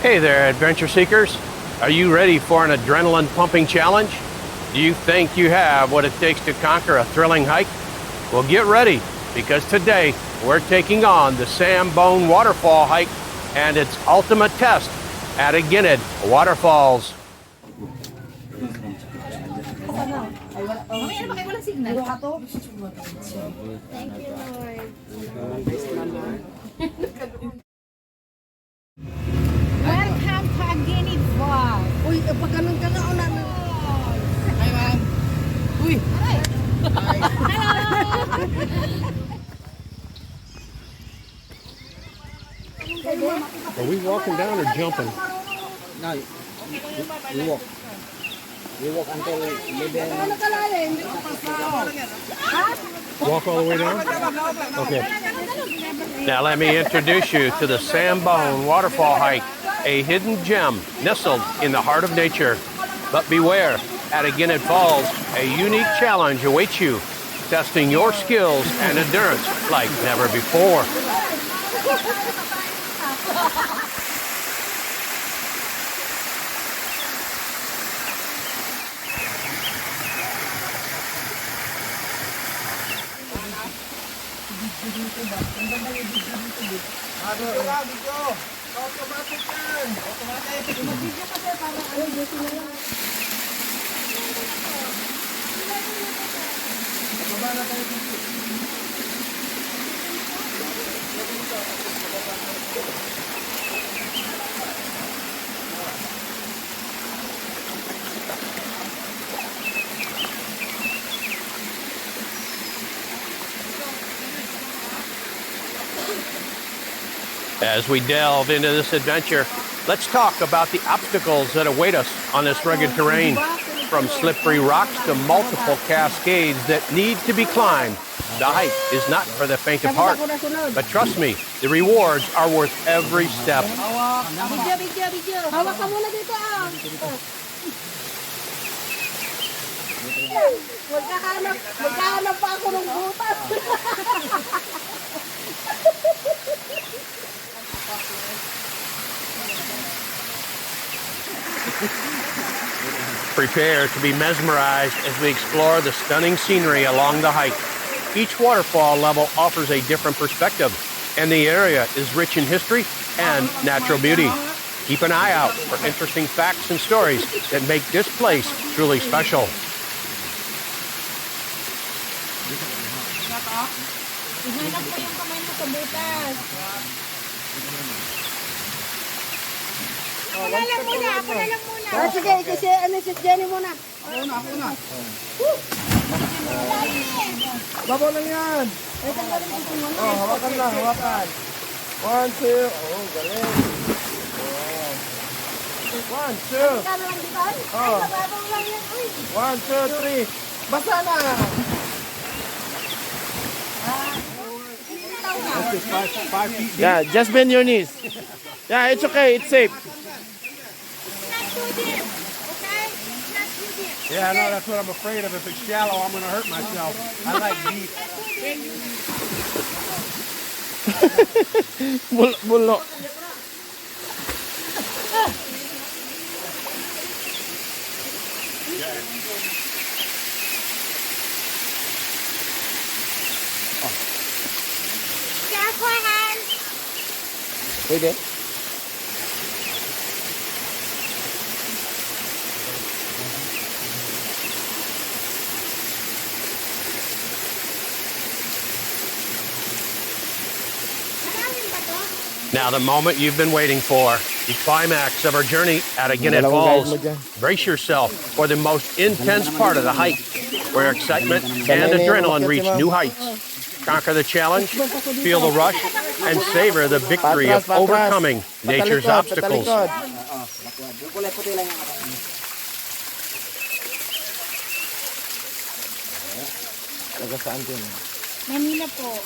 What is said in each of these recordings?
Hey there, adventure seekers. Are you ready for an adrenaline-pumping challenge? Do you think you have what it takes to conquer a thrilling hike? Well, get ready, because today we're taking on the Samboan Waterfall hike and its ultimate test at Aguinid Waterfalls. Thank you, Lord. Welcome to Aguinid Falls. Uy, pag ganun ka na, una na. Hi, ma'am. Uy. Hi. Hi. Hello. Are we walking down or jumping? No, we walk. We walk until level. Walk all the way down? Okay. Now let me introduce you to the Samboan Waterfall hike, a hidden gem nestled in the heart of nature. But beware, at Aguinid Falls, a unique challenge awaits you, testing your skills and endurance like never before. As we delve into this adventure, let's talk about the obstacles that await us on this rugged terrain. From slippery rocks to multiple cascades that need to be climbed, the hike is not for the faint of heart. But trust me, the rewards are worth every step. Hawak ka muna dito, ah. Magkahanap pa ako ng butas. Prepare to be mesmerized as we explore the stunning scenery along the hike. Each waterfall level offers a different perspective, and the area is rich in history and natural beauty. Keep an eye out for interesting facts and stories that make this place truly special. Ihanap ko yung kamay mo sa butas. Ako na lang muna. Sige, kasi ano si Jenny muna. Ako na. Babaw lang yan. Hawakan lang, hawakan. 1, 2. Oh, galing. 1, 2. Oh. 1, 2, 3. Basa na. Yeah, just bend your knees. Yeah, it's okay. It's safe. Yeah, I know. That's what I'm afraid of. If it's shallow, I'm going to hurt myself. I like deep. Bulo. Careful, hands. Pwede? Now, the moment you've been waiting for, the climax of our journey at Aguinid Falls. Brace yourself for the most intense part of the hike, where excitement and adrenaline reach new heights. Conquer the challenge, feel the rush, and savor the victory of overcoming nature's obstacles. Manila po.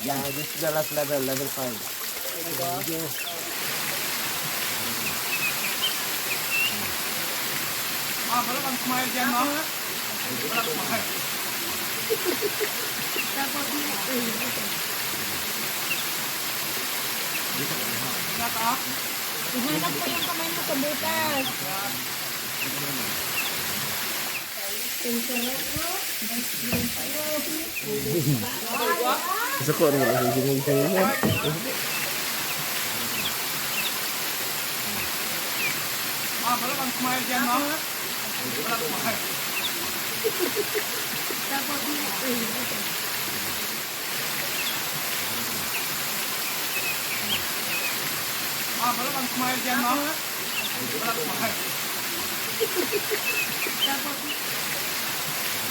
Yeah, this is the last level, level 5. Wala kang smile dyan, no? Wala kang smile. Ihanap po yung kamay mo sa butas. Gusto ko rin ang singing mo. Wala kang smile dyan, no? Wala kang smile. Wala kang smile dyan, no? Wala kang smile.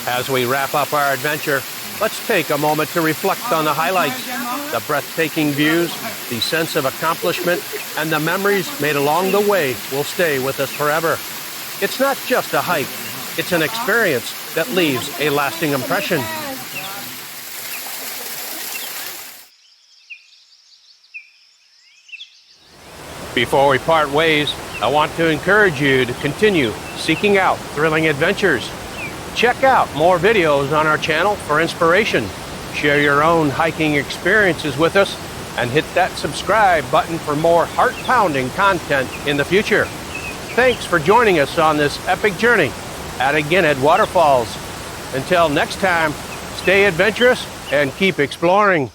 As we wrap up our adventure, let's take a moment to reflect on the highlights, the breathtaking views, the sense of accomplishment, and the memories made along the way will stay with us forever. It's not just a hike, it's an experience that leaves a lasting impression. Before we part ways, I want to encourage you to continue seeking out thrilling adventures. Check out more videos on our channel for inspiration. Share your own hiking experiences with us and hit that subscribe button for more heart-pounding content in the future. Thanks for joining us on this epic journey at Aguinid Waterfalls. Until next time, stay adventurous and keep exploring.